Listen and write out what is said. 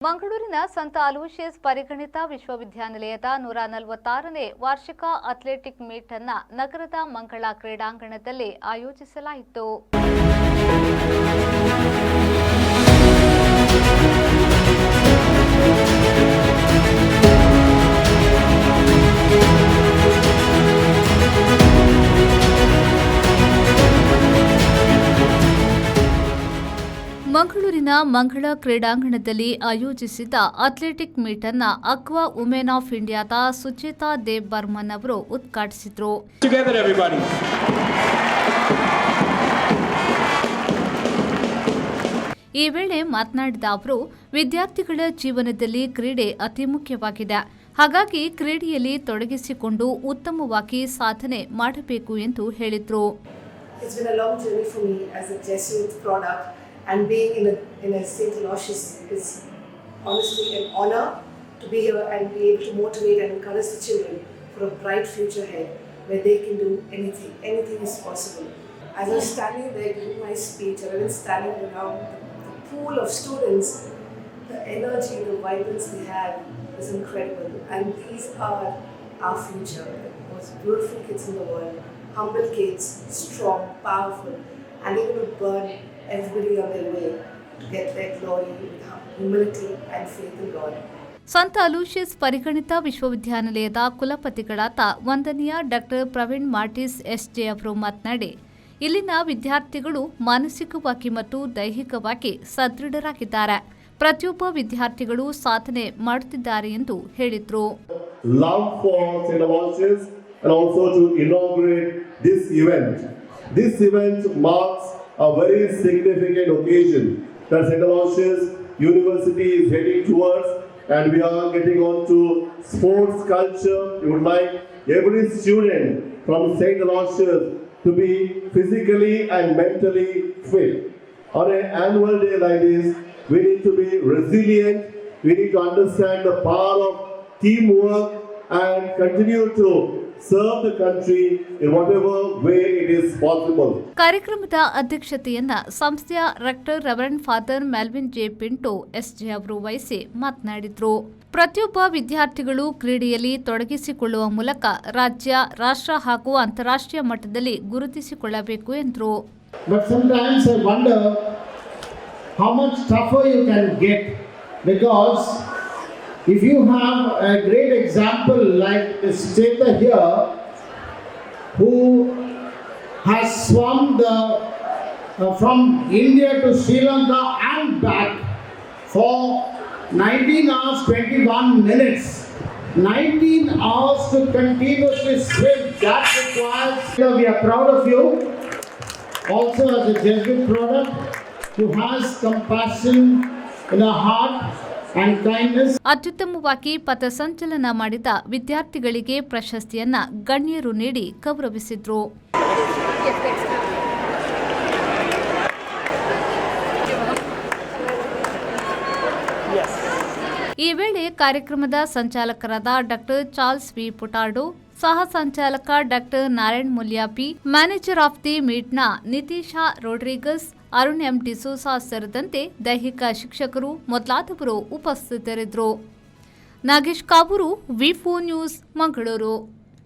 ಮಂಗಳೂರಿನ ಸಂತ ಅಲೋಷಿಯಸ್ ಪರಿಗಣಿತ ವಿಶ್ವವಿದ್ಯಾನಿಲಯದ 146ನೇ ವಾರ್ಷಿಕ ಅಥ್ಲೆಟಿಕ್ ಮೀಟ್ ಅನ್ನು ನಗರದ ಮಂಗಳ ಕ್ರೀಡಾಂಗಣದಲ್ಲಿ ಆಯೋಜಿಸಲಾಯಿತು. ಮಂಗಳೂರಿನ ಮಂಗಳ ಕ್ರೀಡಾಂಗಣದಲ್ಲಿ ಆಯೋಜಿಸಿದ ಅಥ್ಲೆಟಿಕ್ ಮೀಟ್ ಅನ್ನು ಅಕ್ವಾ ವುಮೆನ್ ಆಫ್ ಇಂಡಿಯಾದ ಸುಚೇತಾ ದೇವ್ ಬರ್ಮನ್ ಅವರು ಉದ್ಘಾಟಿಸಿದರು. ಈ ವೇಳೆ ಮಾತನಾಡಿದ ಅವರು, ವಿದ್ಯಾರ್ಥಿಗಳ ಜೀವನದಲ್ಲಿ ಕ್ರೀಡೆ ಅತಿ ಮುಖ್ಯವಾಗಿದೆ. ಹಾಗಾಗಿ ಕ್ರೀಡೆಯಲ್ಲಿ ತೊಡಗಿಸಿಕೊಂಡು ಉತ್ತಮವಾಗಿ ಸಾಧನೆ ಮಾಡಬೇಕು ಎಂದು ಹೇಳಿದರು. And being in a St. Aloysius is honestly an honor to be here and be able to motivate and encourage the children for a bright future ahead where they can do anything. Anything is possible. As I was standing there giving my speech, I was standing around the pool of students. The energy, the vibrance they had was incredible. And these are our future. The most beautiful kids in the world. Humble kids, strong, powerful, and they will burn everybody on their way to get their glory with humility and faith in God. ಸಂತ Aloysius ಪರಿಗಣಿತ ವಿಶ್ವವಿದ್ಯಾನಿಲಯದ ಕುಲಪತಿಗಳಾದ ವಂದನೀಯ doctor Praveen ಮಾರ್ಟಿಸ್ SJ ಅವರು ಮಾತನಾಡಿ, ಇಲ್ಲಿನ ವಿದ್ಯಾರ್ಥಿಗಳು ಮಾನಸಿಕವಾಗಿ ಮತ್ತು ದೈಹಿಕವಾಗಿ ಸದೃಢರಾಗಿದ್ದಾರೆ. ಪ್ರತಿಯೊಬ್ಬ ವಿದ್ಯಾರ್ಥಿಗಳು ಸಾಧನೆ ಮಾಡುತ್ತಿದ್ದಾರೆ ಎಂದು ಹೇಳಿದರು. Love for St. Aloysius and also to inaugurate this event. This event marks a very significant occasion that St. Aloysius University is heading towards, and we are getting on to sports culture. We would like every student from St. Aloysius to be physically and mentally fit. On an annual day like this, we need to be resilient, we need to understand the power of teamwork and continue to serve the country in whatever way it is possible. ಕಾರ್ಯಕ್ರಮದ ಅಧ್ಯಕ್ಷತೆಯನ್ನ ಸಂಸ್ಥೆಯ rector reverend father Melvin J Pinto SJ ಅವರು ವಹಿಸಿ ಮಾತನಾಡಿದರು. ಪ್ರತಿಯೊಬ್ಬ ವಿದ್ಯಾರ್ಥಿಗಳು ಕ್ರೀಡೆಯಲ್ಲಿ ತೊಡಗಿಸಿಕೊಳ್ಳುವ ಮೂಲಕ ರಾಜ್ಯ, ರಾಷ್ಟ್ರ ಹಾಗೂ ಅಂತಾರಾಷ್ಟ್ರೀಯ ಮಟ್ಟದಲ್ಲಿ ಗುರುತಿಸಿಕೊಳ್ಳಬೇಕು ಎಂದರು. But sometimes I wonder how much tougher you can get, because if you have a great example like Sucheta here, who has swum from India to Sri Lanka and back for 19 hours 21 minutes, 19 hours to continuously swim, that requires, we are proud of you. Also as a Jesuit product, who has compassion in her heart and kindness. ಅತ್ಯುತ್ತಮವಾಗಿ ಪಥಸಂಚಲನ ಮಾಡಿದ ವಿದ್ಯಾರ್ಥಿಗಳಿಗೆ ಪ್ರಶಸ್ತಿಯನ್ನ ಗಣ್ಯರು ನೀಡಿ ಗೌರವಿಸಿದ್ರು. ಈ ವೇಳೆ ಕಾರ್ಯಕ್ರಮದ ಸಂಚಾಲಕರಾದ ಡಾಕ್ಟರ್ ಚಾರ್ಲ್ಸ್ ವಿ ಪುಟಾರ್ಡೋ, ಸಹ ಸಂಚಾಲಕ ಡಾಕ್ಟರ್ ನಾರಾಯಣ್ ಮುಲ್ಯಾಪಿ, ಮ್ಯಾನೇಜರ್ ಆಫ್ ದಿ ಮೀಟ್ನ Nitisha Rodrigues, Arun M D'Souza ಸೇರಿದಂತೆ ದೈಹಿಕ ಶಿಕ್ಷಕರು ಮೊದಲಾದವರು ಉಪಸ್ಥಿತರಿದ್ದರು. ನಾಗೇಶ್ ಕಾಬೂರು, ವಿ4 ನ್ಯೂಸ್, ಮಂಗಳೂರು.